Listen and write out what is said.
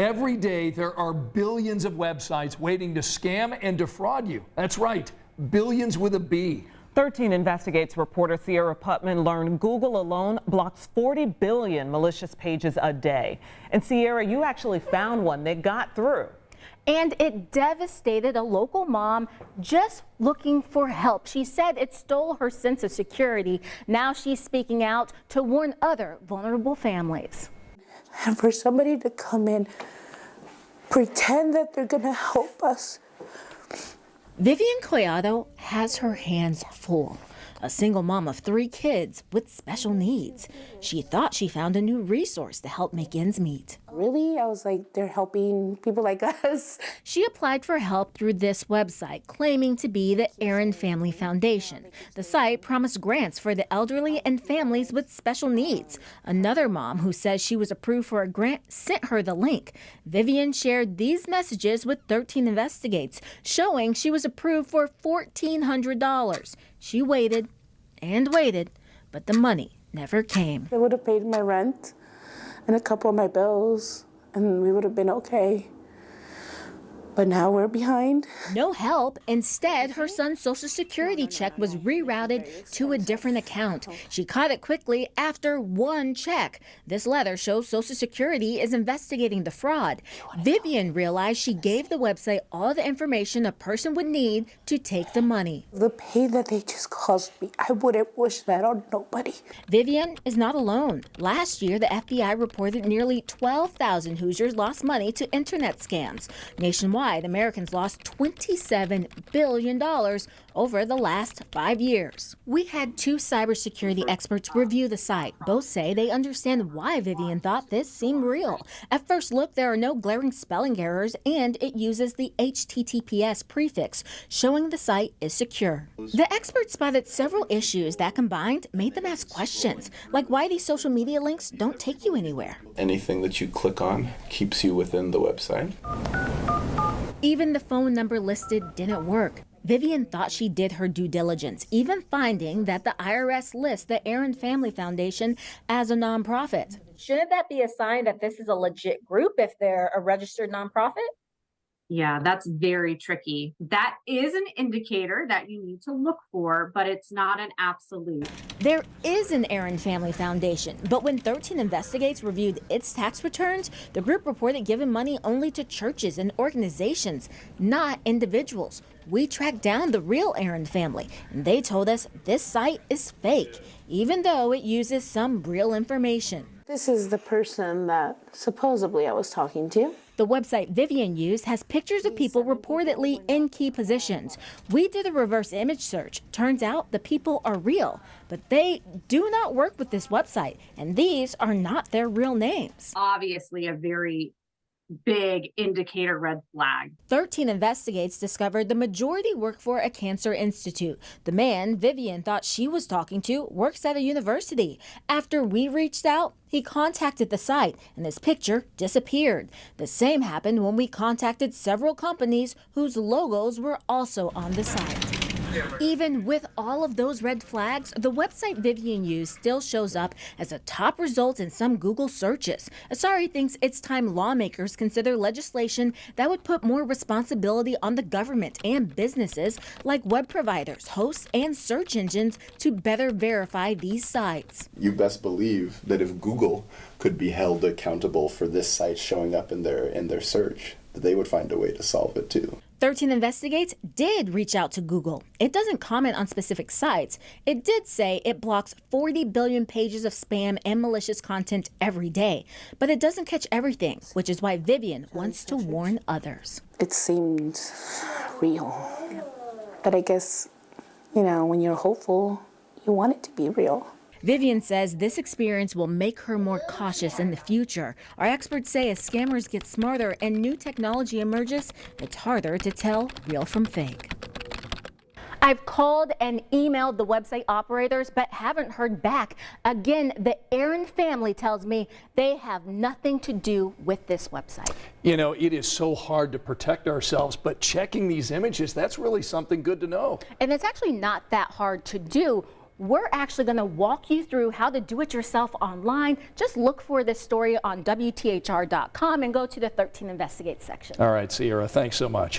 Every day there are billions of websites waiting to scam and defraud you. That's right, billions with a B. 13 Investigates reporter Sierra Putman learned Google alone blocks 40 billion malicious pages a day. And Sierra, you actually found one that got through. And it devastated a local mom just looking for help. She said it stole her sense of security. Now she's speaking out to warn other vulnerable families. And for somebody to come in, pretend that they're going to help us. Vivian Collado has her hands full. A single mom of 3 kids with special needs. She thought she found a new resource to help make ends meet. Really? I was like, they're helping people like us. She applied for help through this website, claiming to be the Aaron Family Foundation. The site promised grants for the elderly and families with special needs. Another mom who says she was approved for a grant sent her the link. Vivian shared these messages with 13 Investigates, showing she was approved for $1,400. She waited and waited, but the money never came. They would have paid my rent and a couple of my bills, and we would have been okay. But now we're behind. No help. Instead, her son's Social Security check was rerouted to a different account. She caught it quickly after one check. This letter shows Social Security is investigating the fraud. Vivian realized she gave the website all the information a person would need to take the money. The pain that they just caused me, I wouldn't wish that on nobody. Vivian is not alone. Last year, the FBI reported nearly 12,000 Hoosiers lost money to internet scams. Nationwide, Americans lost $27 billion over the last 5 years. We had 2 cybersecurity experts review the site. Both say they understand why Vivian thought this seemed real. At first look, there are no glaring spelling errors, and it uses the HTTPS prefix, showing the site is secure. The experts spotted several issues that combined made them ask questions, like why these social media links don't take you anywhere. Anything that you click on keeps you within the website. Even the phone number listed didn't work. Vivian thought she did her due diligence, even finding that the IRS lists the Aaron Family Foundation as a nonprofit. Shouldn't that be a sign that this is a legit group if they're a registered nonprofit? Yeah, that's very tricky. That is an indicator that you need to look for, but it's not an absolute. There is an Aaron Family Foundation, but when 13 Investigates reviewed its tax returns, the group reported giving money only to churches and organizations, not individuals. We tracked down the real Aaron family, and they told us this site is fake, even though it uses some real information. This is the person that supposedly I was talking to. The website Vivian used has pictures of people reportedly in key positions. We did a reverse image search. Turns out the people are real, but they do not work with this website, and these are not their real names. Obviously a very big indicator, red flag. 13 Investigates discovered the majority work for a cancer institute. The man Vivian thought she was talking to works at a university. After we reached out, he contacted the site and his picture disappeared. The same happened when we contacted several companies whose logos were also on the site. Even with all of those red flags, the website Vivian used still shows up as a top result in some Google searches. Asari thinks it's time lawmakers consider legislation that would put more responsibility on the government and businesses like web providers, hosts, and search engines to better verify these sites. You best believe that if Google could be held accountable for this site showing up in their search, that they would find a way to solve it too. 13 Investigates did reach out to Google. It doesn't comment on specific sites. It did say it blocks 40 billion pages of spam and malicious content every day, but it doesn't catch everything, which is why Vivian wants to warn others. It seemed real. But I guess, when you're hopeful, you want it to be real. Vivian says this experience will make her more cautious in the future. Our experts say as scammers get smarter and new technology emerges, it's harder to tell real from fake. I've called and emailed the website operators, but haven't heard back. Again, the Aaron family tells me they have nothing to do with this website. It is so hard to protect ourselves, but checking these images, that's really something good to know. And it's actually not that hard to do. we're actually going to walk you through how to do it yourself online. Just look for this story on WTHR.com and go to the 13 Investigate section. All right, Sierra, thanks so much.